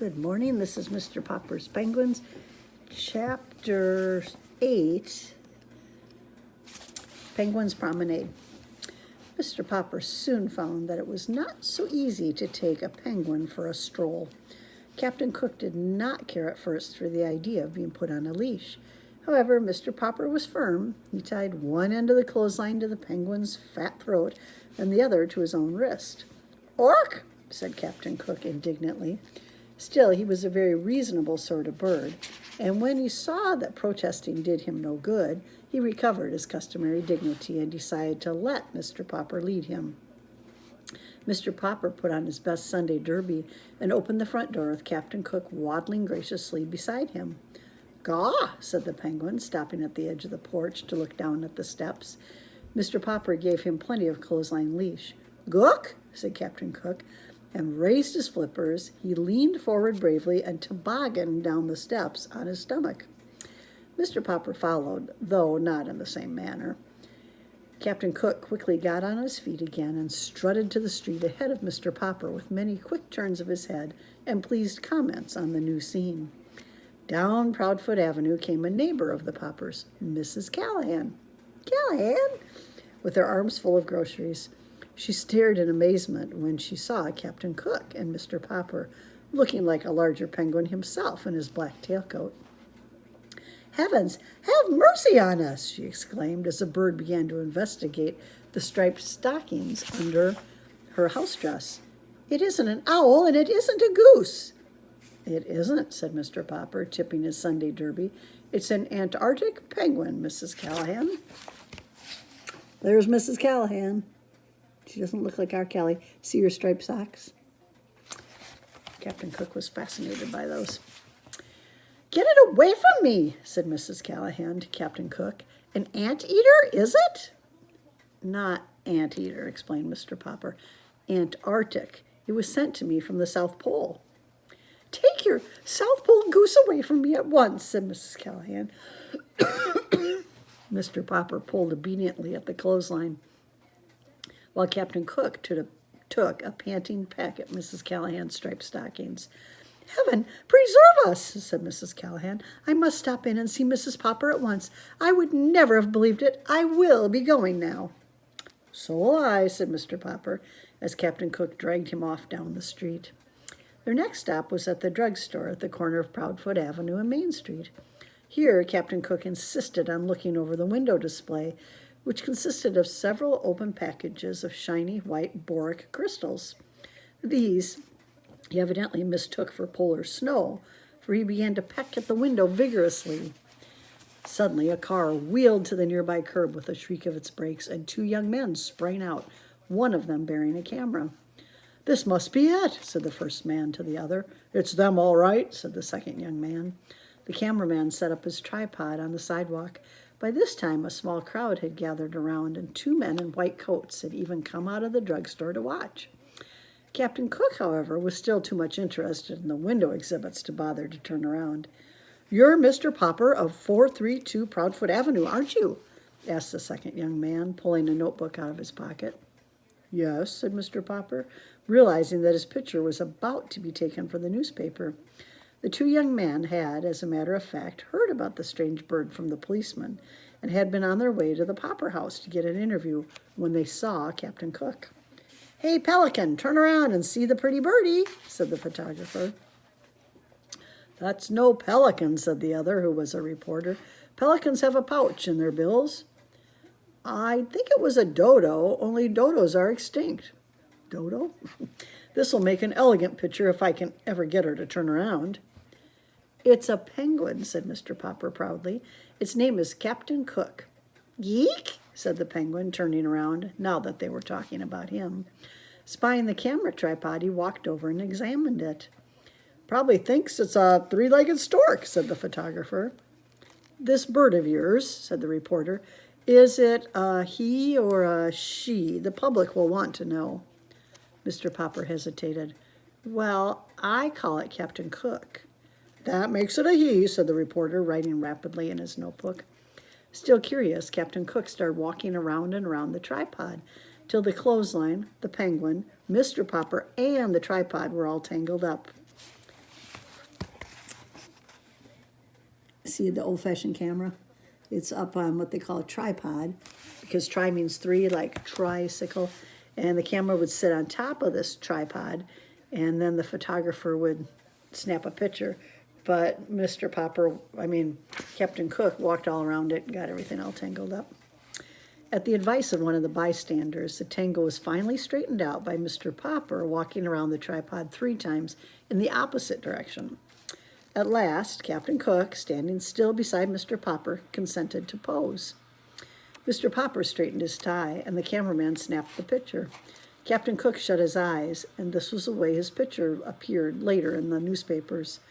Good morning. This is Mr. Popper's Penguins, Chapter 8, Penguins Promenade. Mr. Popper soon found that it was not so easy to take a penguin for a stroll. Captain Cook did not care at first for the idea of being put on a leash. However, Mr. Popper was firm. He tied one end of the clothesline to the penguin's fat throat and the other to his own wrist. "Ork!" said Captain Cook indignantly. Still, he was a very reasonable sort of bird, and when he saw that protesting did him no good, he recovered his customary dignity and decided to let Mr. Popper lead him. Mr. Popper put on his best Sunday derby and opened the front door with Captain Cook waddling graciously beside him. "Gaw!" said the penguin, stopping at the edge of the porch to look down at the steps. Mr. Popper gave him plenty of clothesline leash. "Gook!" said Captain Cook, and raised his flippers. He leaned forward bravely and tobogganed down the steps on his stomach. Mr. Popper followed, though not in the same manner. Captain Cook quickly got on his feet again and strutted to the street ahead of Mr. Popper with many quick turns of his head and pleased comments on the new scene. Down Proudfoot Avenue came a neighbor of the Poppers, Mrs. Callahan. "Callahan?" with her arms full of groceries. She stared in amazement when she saw Captain Cook and Mr. Popper, looking like a larger penguin himself in his black tailcoat. "Heavens, have mercy on us!" she exclaimed as the bird began to investigate the striped stockings under her house dress. "It isn't an owl and it isn't a goose." "It isn't," said Mr. Popper, tipping his Sunday derby. "It's an Antarctic penguin, Mrs. Callahan." There's Mrs. Callahan. She doesn't look like our Callie. See her striped socks? Captain Cook was fascinated by those. "Get it away from me," said Mrs. Callahan to Captain Cook. "An anteater, is it?" "Not anteater," explained Mr. Popper. "Antarctic. It was sent to me from the South Pole." "Take your South Pole goose away from me at once," said Mrs. Callahan. Mr. Popper pulled obediently at the clothesline, while Captain Cook took a panting peck at Mrs. Callahan's striped stockings. "Heaven preserve us," said Mrs. Callahan. "I must stop in and see Mrs. Popper at once. I would never have believed it. I will be going now." "So will I," said Mr. Popper, as Captain Cook dragged him off down the street. Their next stop was at the drugstore at the corner of Proudfoot Avenue and Main Street. Here, Captain Cook insisted on looking over the window display, which consisted of several open packages of shiny white boric crystals. These he evidently mistook for polar snow, for he began to peck at the window vigorously. Suddenly, a car wheeled to the nearby curb with a shriek of its brakes, and two young men sprang out, one of them bearing a camera. "This must be it," said the first man to the other. "It's them all right," said the second young man. The cameraman set up his tripod on the sidewalk. By this time, a small crowd had gathered around, and two men in white coats had even come out of the drugstore to watch. Captain Cook, however, was still too much interested in the window exhibits to bother to turn around. "You're Mr. Popper of 432 Proudfoot Avenue, aren't you?" asked the second young man, pulling a notebook out of his pocket. "Yes," said Mr. Popper, realizing that his picture was about to be taken for the newspaper. The two young men had, as a matter of fact, heard about the strange bird from the policeman and had been on their way to the Popper house to get an interview when they saw Captain Cook. "Hey, Pelican, turn around and see the pretty birdie," said the photographer. "That's no pelican," said the other, who was a reporter. "Pelicans have a pouch in their bills." "I think it was a dodo, only dodos are extinct." "Dodo? This'll make an elegant picture if I can ever get her to turn around." "It's a penguin," said Mr. Popper proudly. "Its name is Captain Cook." "Yeek," said the penguin, turning around, now that they were talking about him. Spying the camera tripod, he walked over and examined it. "Probably thinks it's a three-legged stork," said the photographer. "This bird of yours," said the reporter, "is it a he or a she? The public will want to know." Mr. Popper hesitated. "Well, I call it Captain Cook." "That makes it a he," said the reporter, writing rapidly in his notebook. Still curious, Captain Cook started walking around and around the tripod, till the clothesline, the penguin, Mr. Popper, and the tripod were all tangled up. See the old-fashioned camera? It's up on what they call a tripod, because tri means three, like tricycle. And the camera would sit on top of this tripod, and then the photographer would snap a picture. But Captain Cook walked all around it and got everything all tangled up. At the advice of one of the bystanders, the tangle was finally straightened out by Mr. Popper walking around the tripod 3 times in the opposite direction. At last, Captain Cook, standing still beside Mr. Popper, consented to pose. Mr. Popper straightened his tie, and the cameraman snapped the picture. Captain Cook shut his eyes, and this was the way his picture appeared later in the newspapers.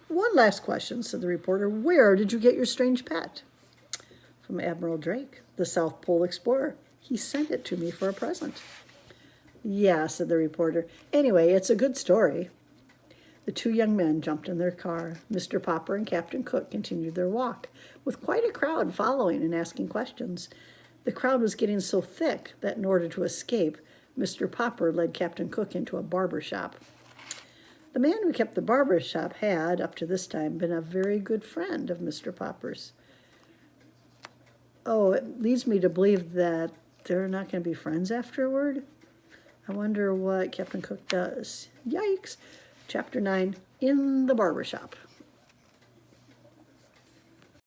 "One last question," said the reporter. "Where did you get your strange pet?" "From Admiral Drake, the South Pole explorer. He sent it to me for a present." "Yeah," said the reporter. "Anyway, it's a good story." The 2 young men jumped in their car. Mr. Popper and Captain Cook continued their walk, with quite a crowd following and asking questions. The crowd was getting so thick that in order to escape, Mr. Popper led Captain Cook into a barber shop. The man who kept the barber shop had, up to this time, been a very good friend of Mr. Popper's. Oh, it leads me to believe that they're not going to be friends afterward. I wonder what Captain Cook does. Yikes! Chapter 9, In the Barber Shop.